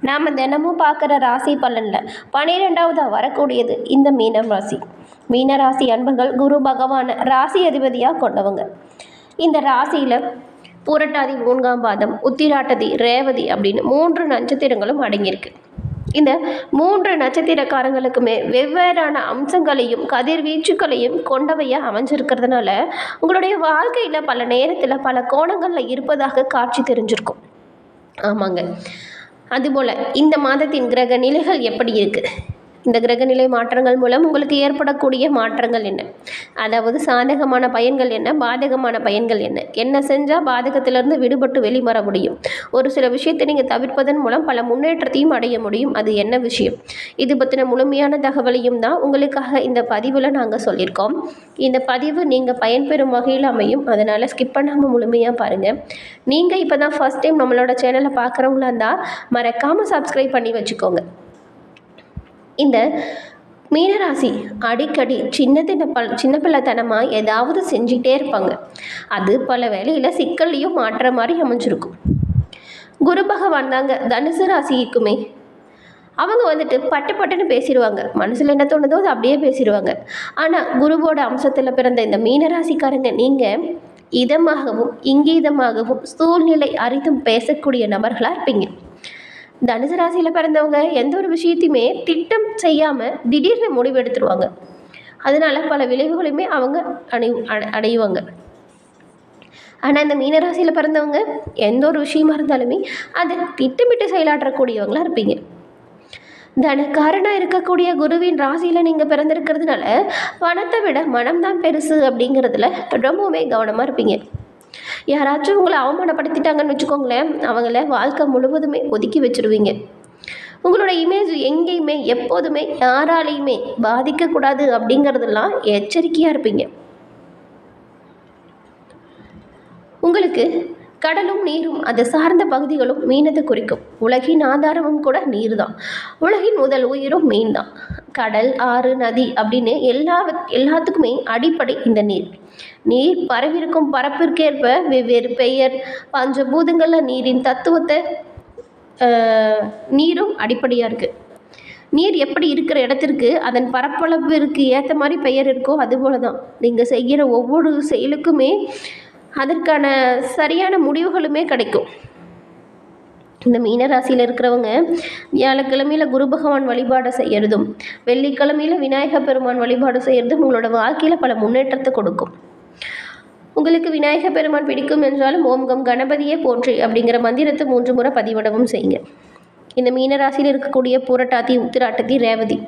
நாம் தினமும் பார்க்குற ராசி பலனில் 12வது வரக்கூடியது இந்த மீனம் ராசி. மீன ராசி அன்பர்கள் குரு பகவானை ராசி அதிபதியாக கொண்டவங்க. இந்த ராசியில் புரட்டாதி 4ஆம் பாதம், உத்திராட்டதி, ரேவதி அப்படின்னு 3 நட்சத்திரங்களும் அடங்கியிருக்கு. இந்த 3 நட்சத்திரக்காரங்களுக்குமே வெவ்வேறான அம்சங்களையும் கதிர்வீச்சுக்களையும் கொண்டவையாக அமைஞ்சிருக்கிறதுனால உங்களுடைய வாழ்க்கையில் பல நேரத்தில் பல கோணங்களில் இருப்பதாக காட்சி தெரிஞ்சிருக்கும். ஆமாங்க. அதுபோல் இந்த மாதத்தின் கிரக நிலைகள் எப்படி இருக்குது, இந்த கிரகநிலை மாற்றங்கள் மூலம் உங்களுக்கு ஏற்படக்கூடிய மாற்றங்கள் என்ன, அதாவது சாதகமான பயன்கள் என்ன, பாதகமான பயன்கள் என்ன, என்ன செஞ்சால் பாதகத்திலிருந்து விடுபட்டு வெளிவர முடியும், ஒரு சில விஷயத்தை நீங்கள் தவிர்ப்பதன் மூலம் பல முன்னேற்றத்தையும் அடைய முடியும், அது என்ன விஷயம், இது பற்றின முழுமையான தகவலையும் தான் உங்களுக்காக இந்த பதிவில் நாங்கள் சொல்லியிருக்கோம். இந்த பதிவு நீங்கள் பயன்பெறும் வகையில் அமையும், அதனால் ஸ்கிப் பண்ணாமல் முழுமையாக பாருங்கள். நீங்கள் இப்போ தான் ஃபர்ஸ்ட் டைம் நம்மளோட சேனலை பார்க்குறவங்களா இருந்தால் மறக்காமல் சப்ஸ்கிரைப் பண்ணி வச்சுக்கோங்க. இந்த மீனராசி அடிக்கடி சின்ன பிள்ளைத்தனமாக ஏதாவது செஞ்சிட்டே இருப்பாங்க. அது பல வேளையில் சிக்கல்லையும் மாற்ற மாதிரி அமைஞ்சிருக்கும். குரு பகவான் தாங்க தனுசு ராசிக்குமே. அவங்க வந்துட்டு பட்டுன்னு பேசிடுவாங்க, மனசில் என்ன தோணுதோ அது அப்படியே பேசிடுவாங்க. ஆனால் குருவோட அம்சத்தில் பிறந்த இந்த மீனராசிக்காரங்க நீங்கள் இதமாகவும் இங்கீதமாகவும் சூழ்நிலை அறிந்தும் பேசக்கூடிய நபர்களாக இருப்பீங்க. தனுசு ராசியில் பிறந்தவங்க எந்த ஒரு விஷயத்தையுமே திட்டம் செய்யாமல் திடீர்னு முடிவு எடுத்துருவாங்க. அதனால பல விளைவுகளையுமே அவங்க அடைவாங்க. ஆனால் இந்த மீனராசியில் பிறந்தவங்க எந்த ஒரு விஷயமா இருந்தாலுமே அதை திட்டமிட்டு செயலாற்றக்கூடியவங்களாக இருப்பீங்க. தனக்காரனாக இருக்கக்கூடிய குருவின் ராசியில் நீங்கள் பிறந்திருக்கிறதுனால பணத்தை விட மனம்தான் பெருசு அப்படிங்கிறதுல ரொம்பவுமே கவனமாக இருப்பீங்க. யாராச்சும் உங்களை அவமானப்படுத்திட்டாங்கன்னு வச்சுக்கோங்களேன், அவங்கள வாழ்க்கை முழுவதுமே ஒதுக்கி வச்சுருவீங்க. உங்களோட இமேஜ் எங்கேயுமே எப்போதுமே யாராலையுமே பாதிக்கக்கூடாது அப்படிங்கிறதெல்லாம் எச்சரிக்கையாக இருப்பீங்க. உங்களுக்கு கடலும் நீரும் அது சார்ந்த பகுதிகளும் மீனத்தை குறிக்கும். உலகின் ஆதாரமும் கூட நீர் தான். உலகின் முதல் உயிரும் மீன் தான். கடல், ஆறு, நதி அப்படின்னு எல்லாத்துக்குமே அடிப்படை இந்த நீர். நீர் பரவிருக்கும் பரப்பிற்கேற்ப வெவ்வேறு பெயர். பஞ்சபூதங்களில் நீரின் தத்துவத்தை நீரும் அடிப்படையாக இருக்குது. நீர் எப்படி இருக்கிற இடத்திற்கு அதன் பரப்பளவிற்கு ஏற்ற மாதிரி பெயர் இருக்கோ அதுபோல தான் நீங்கள் செய்கிற ஒவ்வொரு செயலுக்குமே அதற்கான சரியான முடிவுகளுமே கிடைக்கும். இந்த மீனராசியில் இருக்கிறவங்க வியாழக்கிழமையில் குரு பகவான் வழிபாடு செய்கிறதும் வெள்ளிக்கிழமையில் விநாயகர் பெருமான் வழிபாடு செய்கிறதும் உங்களோட வாழ்க்கையில் பல முன்னேற்றத்தை கொடுக்கும். உங்களுக்கு விநாயகர் பெருமான் பிடிக்கும் என்றாலும் ஓம் கம் கணபதியே போற்றி அப்படிங்கிற மந்திரத்தை 3 முறை பதிவிடவும் செய்யுங்க. இந்த மீனராசியில் இருக்கக்கூடிய புரட்டாதி, உத்திராட்டதி, ரேவதி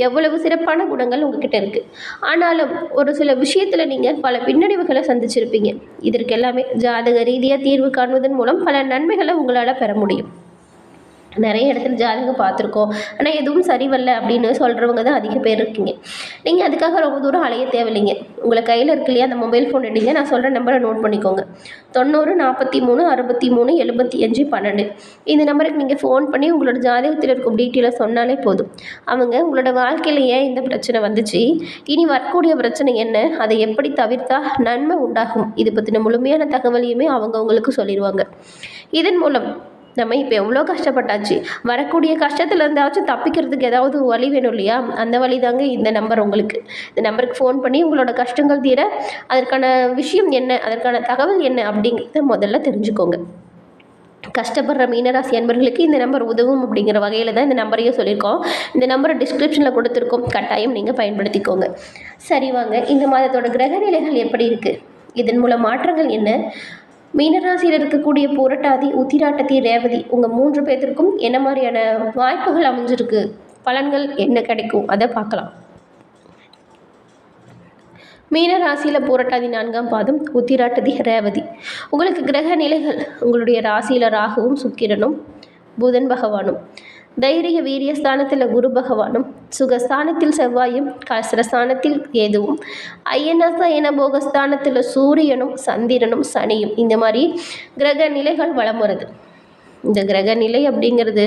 எவ்வளவு சிறப்பான குணங்கள் உங்ககிட்ட இருக்குது. ஆனாலும் ஒரு சில விஷயத்தில் நீங்கள் பல பின்னடைவுகளை சந்திச்சிருப்பீங்க. இதற்கு எல்லாமே ஜாதக ரீதியாக தீர்வு காண்பதன் மூலம் பல நன்மைகளை உங்களால் பெற முடியும். நிறைய இடத்துல ஜாதகம் பார்த்துருக்கோம், ஆனால் எதுவும் சரி வரல அப்படின்னு சொல்கிறவங்க தான் அதிக பேர் இருக்கீங்க. நீங்கள் அதுக்காக ரொம்ப தூரம் அலைய தேவையில்லைங்க. உங்களை கையில் இருக்கு இல்லையா, அந்த மொபைல் ஃபோன் எடுங்க, நான் சொல்கிற நம்பரை நோட் பண்ணிக்கோங்க. 90 43 63 75 12. இந்த நம்பருக்கு நீங்கள் ஃபோன் பண்ணி உங்களோட ஜாதகத்தில் இருக்கும் டீட்டெயிலை சொன்னாலே போதும். அவங்க உங்களோட வாழ்க்கையில் ஏன் இந்த பிரச்சனை வந்துச்சு, இனி வரக்கூடிய பிரச்சனை என்ன, அதை எப்படி தவிர்த்தா நன்மை உண்டாகும், இது பற்றின முழுமையான தகவலையுமே அவங்க உங்களுக்கு சொல்லிடுவாங்க. இதன் மூலம் நம்ம இப்போ எவ்வளோ கஷ்டப்பட்டாச்சு, வரக்கூடிய கஷ்டத்தில் இருந்தாச்சும் தப்பிக்கிறதுக்கு ஏதாவது வழி வேணும் இல்லையா, அந்த வழி தாங்க இந்த நம்பர். உங்களுக்கு இந்த நம்பருக்கு ஃபோன் பண்ணி உங்களோட கஷ்டங்கள் தீர அதற்கான விஷயம் என்ன, அதற்கான தகவல் என்ன அப்படிங்கிறத முதல்ல தெரிஞ்சுக்கோங்க. கஷ்டப்படுற மீனராசி அன்பர்களுக்கு இந்த நம்பர் உதவும் அப்படிங்கிற வகையில் தான் இந்த நம்பரையும் சொல்லியிருக்கோம். இந்த நம்பரை டிஸ்கிரிப்ஷனில் கொடுத்துருக்கோம், கட்டாயம் நீங்கள் பயன்படுத்திக்கோங்க. சரி வாங்க, இந்த மாதத்தோட கிரக நிலைகள் எப்படி இருக்குது, இதன் மூலம் மாற்றங்கள் என்ன, மீனராசியில் இருக்கக்கூடிய புரட்டாதி, உத்திராட்டதி, ரேவதி உங்கள் 3 பேர்த்திற்கும் என்ன மாதிரியான வாய்ப்புகள் அமைஞ்சிருக்கு, பலன்கள் என்ன கிடைக்கும், அதை பார்க்கலாம். மீனராசியில் புரட்டாதி 4ஆம் பாதம், உத்திராட்டதி, ரேவதி உங்களுக்கு கிரக நிலைகள். உங்களுடைய ராசியில் ராகுவும் சுக்கிரனும் புதன் பகவானும், தைரிய வீரிய ஸ்தானத்தில் குரு பகவானும், சுகஸ்தானத்தில் செவ்வாயும், கஸ்ரஸ்தானத்தில் கேதுவும், அயன போகஸ்தானத்தில் சூரியனும் சந்திரனும் சனியும், இந்த மாதிரி கிரக நிலைகள் வலம் வருது. இந்த கிரக நிலை அப்படிங்கிறது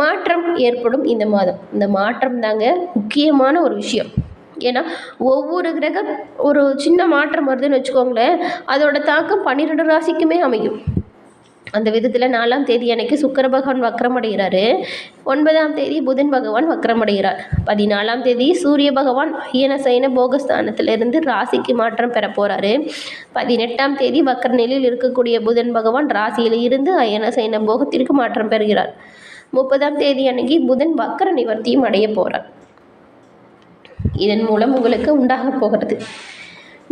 மாற்றம் ஏற்படும் இந்த மாதம். இந்த மாற்றம் தாங்க முக்கியமான ஒரு விஷயம். ஏன்னா ஒவ்வொரு கிரகம் ஒரு சின்ன மாற்றம் வருதுன்னு வச்சுக்கோங்களேன், அதோட தாக்கம் 12 ராசிக்குமே அமையும். அந்த விதத்தில் 4ஆம் தேதி அன்னைக்கு சுக்கிர பகவான் வக்ரமடைகிறாரு. 9ஆம் தேதி புதன் பகவான் வக்ரமடைகிறார். 14ஆம் தேதி சூரிய பகவான் அயன சயன போகஸ்தானத்திலிருந்து ராசிக்கு மாற்றம் பெற போகிறாரு. 18ஆம் தேதி வக்ர நிலையில் இருக்கக்கூடிய புதன் பகவான் ராசியில் இருந்து அயன சயன போகத்திற்கு மாற்றம் பெறுகிறார். 30ஆம் தேதி அன்னைக்கு புதன் வக்ர நிவர்த்தியும் அடைய போகிறார். இதன் மூலம் உங்களுக்கு உண்டாக போகிறது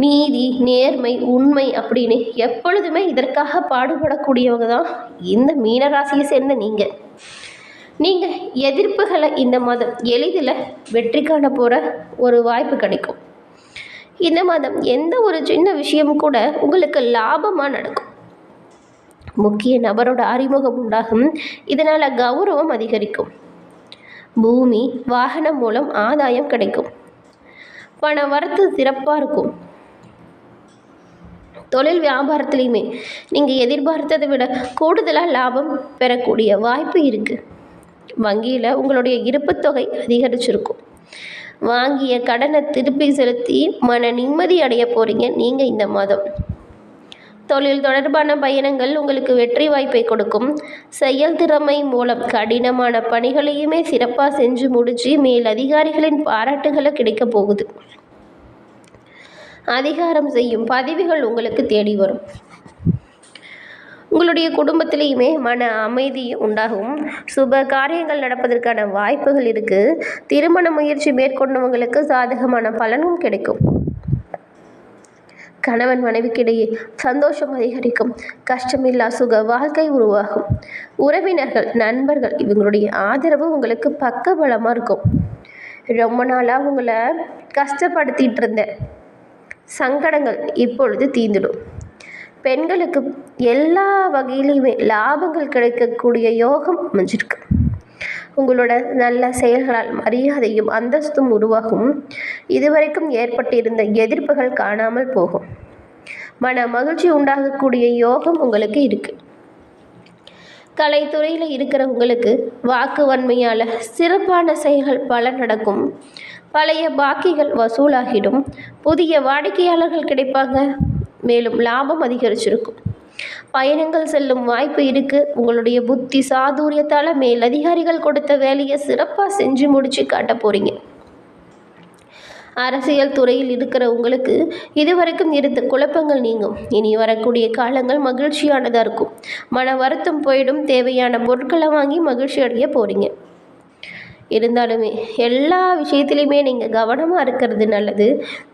நீதி, நேர்மை, உண்மை அப்படின்னு எப்பொழுதுமே இதற்காக பாடுபடக்கூடியவங்க தான் இந்த மீனராசியை சேர்ந்த நீங்கள் எதிர்ப்புகளை இந்த மாதம் எளிதில் வெற்றி காண போகிற ஒரு வாய்ப்பு கிடைக்கும். இந்த மாதம் எந்த ஒரு சின்ன விஷயமும் கூட உங்களுக்கு லாபமாக நடக்கும். முக்கிய நபரோட அறிமுகம் உண்டாகும். இதனால் கௌரவம் அதிகரிக்கும். பூமி, வாகனம் மூலம் ஆதாயம் கிடைக்கும். பண வரத்து சிறப்பாக இருக்கும். தொழில் வியாபாரத்துலேயுமே நீங்கள் எதிர்பார்த்ததை விட கூடுதலாக லாபம் பெறக்கூடிய வாய்ப்பு இருக்குது. வங்கியில் உங்களுடைய இருப்புத் தொகை அதிகரிச்சிருக்கும். வாங்கிய கடனை திருப்பி செலுத்தி மன நிம்மதி அடைய போகிறீங்க நீங்கள் இந்த மாதம். தொழில் தொடர்பான பயணங்கள் உங்களுக்கு வெற்றி வாய்ப்பை கொடுக்கும். செயல் திறமை மூலம் கடினமான பணிகளையுமே சிறப்பாக செஞ்சு முடித்து மேல் அதிகாரிகளின் பாராட்டுகளை கிடைக்க போகுது. அதிகாரம் செய்யும் பதவிகள் உங்களுக்கு தேடி வரும். உங்களுடைய குடும்பத்திலையுமே மன அமைதி உண்டாகும். சுப காரியங்கள் நடப்பதற்கான வாய்ப்புகள் இருக்குது. திருமண முயற்சி மேற்கொண்டவங்களுக்கு சாதகமான பலனும் கிடைக்கும். கணவன் மனைவிக்கிடையே சந்தோஷம் அதிகரிக்கும். கஷ்டமில்லா சுக வாழ்க்கை உருவாகும். உறவினர்கள், நண்பர்கள் இவங்களுடைய ஆதரவு உங்களுக்கு பக்கபலமாக இருக்கும். ரொம்ப நாளாக உங்களை கஷ்டப்படுத்திகிட்டு இருந்த சங்கடங்கள் இப்பொழுது தீர்ந்துடும். பெண்களுக்கு எல்லா வகையிலையுமே லாபங்கள் கிடைக்கக்கூடிய யோகம் அமைஞ்சிருக்கு. உங்களோட நல்ல செயல்களால் மரியாதையும் அந்தஸ்தும் உருவாகும். இதுவரைக்கும் ஏற்பட்டிருந்த எதிர்ப்புகள் காணாமல் போகும். மன மகிழ்ச்சி உண்டாகக்கூடிய யோகம் உங்களுக்கு இருக்குது. கலைத்துறையில் இருக்கிற உங்களுக்கு வாக்கு வன்மையால் சிறப்பான செயல்கள் பல நடக்கும். பழைய பாக்கிகள் வசூலாகிடும். புதிய வாடிக்கையாளர்கள் கிடைப்பாங்க. மேலும் லாபம் அதிகரிச்சிருக்கும். பயணங்கள் செல்லும் வாய்ப்பு இருக்குது. உங்களுடைய புத்தி சாதுரியத்தால் மேலதிகாரிகள் கொடுத்த வேலையை சிறப்பாக செஞ்சு முடித்து காட்ட போகிறீங்க. அரசியல் துறையில் இருக்கிற உங்களுக்கு இதுவரைக்கும் இருந்த குழப்பங்கள் நீங்கும். இனி வரக்கூடிய காலங்கள் மகிழ்ச்சியானதாக இருக்கும். மன வருத்தம் போயிடும். தேவையான பொருட்களை வாங்கி மகிழ்ச்சி அடைய போகிறீங்க. இருந்தாலுமே எல்லா விஷயத்துலையுமே நீங்கள் கவனமாக இருக்கிறது நல்லது.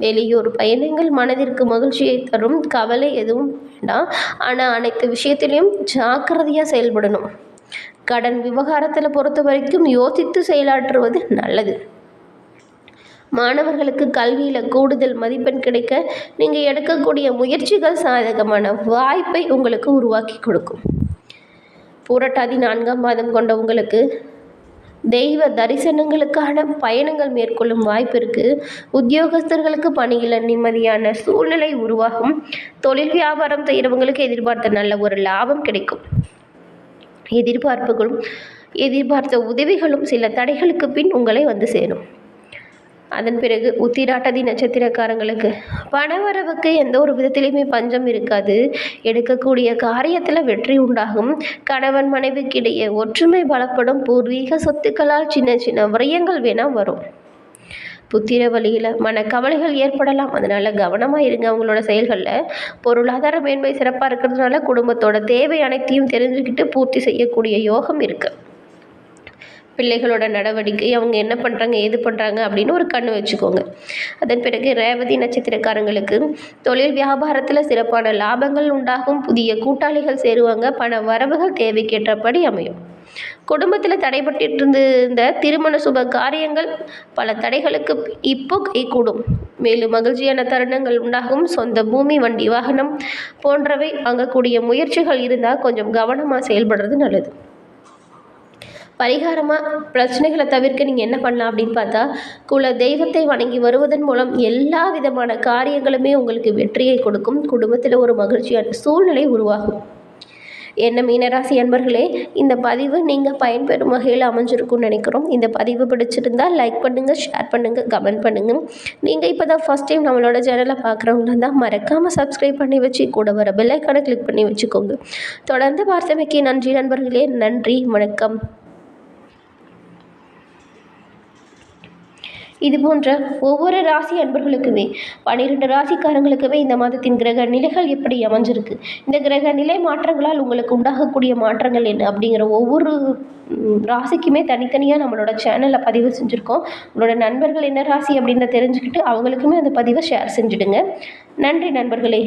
வெளியூர் பயணங்கள் மனதிற்கு மகிழ்ச்சியை தரும். கவலை எதுவும் வேண்டாம். ஆனால் அனைத்து விஷயத்திலையும் ஜாக்கிரதையாக செயல்படணும். கடன் விவகாரத்தில் பொறுத்த வரைக்கும் யோசித்து செயலாற்றுவது நல்லது. மாணவர்களுக்கு கல்வியில் கூடுதல் மதிப்பெண் கிடைக்க நீங்கள் எடுக்கக்கூடிய முயற்சிகள் சாதகமான வாய்ப்பை உங்களுக்கு உருவாக்கி கொடுக்கும். புரட்டாதி 4ஆம் மாதம் கொண்ட உங்களுக்கு தெய்வ தரிசனங்களுக்கான பயணங்கள் மேற்கொள்ளும் வாய்ப்பு இருக்குது. உத்தியோகஸ்தர்களுக்கு பணியில் நிம்மதியான சூழ்நிலை உருவாகும். தொழில் வியாபாரம் செய்கிறவங்களுக்கு எதிர்பார்த்த நல்ல ஒரு லாபம் கிடைக்கும். எதிர்பார்த்த உதவிகளும் சில தடைகளுக்கு பின் உங்களை வந்து சேரும். அதன் பிறகு உத்திராட்டாதி நட்சத்திரக்காரங்களுக்கு பணவரவுக்கு எந்த ஒரு விதத்திலையுமே பஞ்சம் இருக்காது. எடுக்கக்கூடிய காரியத்தில் வெற்றி உண்டாகும். கணவன் மனைவிக்கிடையே ஒற்றுமை பலப்படும். பூர்வீக சொத்துக்களால் சின்ன சின்ன விரயங்கள் வேணால் வரும். புத்திர வழியில் மனக்கவலைகள் ஏற்படலாம். அதனால் கவனமாக இருங்க அவங்களோட செயல்களில். பொருளாதார மேன்மை சிறப்பாக இருக்கிறதுனால குடும்பத்தோட தேவை அனைத்தையும் தெரிஞ்சுக்கிட்டு பூர்த்தி செய்யக்கூடிய யோகம் இருக்குது. பிள்ளைகளோட நடவடிக்கை, அவங்க என்ன பண்ணுறாங்க ஏது பண்ணுறாங்க அப்படின்னு ஒரு கண்ணு வச்சுக்கோங்க. அதன் பிறகு ரேவதி நட்சத்திரக்காரங்களுக்கு தொழில் வியாபாரத்தில் சிறப்பான லாபங்கள் உண்டாகும். புதிய கூட்டாளிகள் சேருவாங்க. பண வரவுகள் தேவைக்கேற்றபடி அமையும். குடும்பத்தில் தடைபட்டு இந்த திருமண சுப காரியங்கள் பல தடைகளுக்கு இப்போ கைகூடும். மேலும் மகிழ்ச்சியான தருணங்கள் உண்டாகும். சொந்த பூமி, வண்டி, வாகனம் போன்றவை வாங்கக்கூடிய முயற்சிகள் இருந்தால் கொஞ்சம் கவனமாக செயல்படுறது நல்லது. பரிகாரமாக பிரச்சனைகளை தவிர்க்க நீங்கள் என்ன பண்ணலாம் அப்படின்னு பார்த்தா, குல தெய்வத்தை வணங்கி வருவதன் மூலம் எல்லா விதமான காரியங்களுமே உங்களுக்கு வெற்றியை கொடுக்கும். குடும்பத்தில் ஒரு மகிழ்ச்சியான சூழ்நிலை உருவாகும். என்ன மீனராசி அன்பர்களே, இந்த பதிவு நீங்கள் பயன்பெறும் வகையில் அமைஞ்சிருக்கும்னு நினைக்கிறோம். இந்த பதிவு பிடிச்சிருந்தால் லைக் பண்ணுங்கள், ஷேர் பண்ணுங்கள், கமெண்ட் பண்ணுங்கள். நீங்கள் இப்போ தான் ஃபஸ்ட் டைம் நம்மளோட சேனலை பார்க்குறவங்களா தான் மறக்காமல் சப்ஸ்கிரைப் பண்ணி வச்சு கூட வர பெல் ஐக்கானை கிளிக் பண்ணி வச்சுக்கோங்க. தொடர்ந்து பார்த்தமைக்கு நன்றி நண்பர்களே. நன்றி, வணக்கம். இது போன்ற ஒவ்வொரு ராசி அன்பர்களுக்குமே 12 ராசிக்காரங்களுக்குமே இந்த மாதத்தின் கிரக நிலைகள் எப்படி அமைஞ்சிருக்கு, இந்த கிரக நிலை மாற்றங்களால் உங்களுக்கு உண்டாகக்கூடிய மாற்றங்கள் என்ன அப்படிங்கிற ஒவ்வொரு ராசிக்குமே தனித்தனியாக நம்மளோட சேனலில் பதிவு செஞ்சுருக்கோம். உங்களோட நண்பர்கள் என்ன ராசி அப்படின்னு தெரிஞ்சுக்கிட்டு அவங்களுக்குமே அந்த பதிவை ஷேர் செஞ்சுடுங்க. நன்றி நண்பர்களே.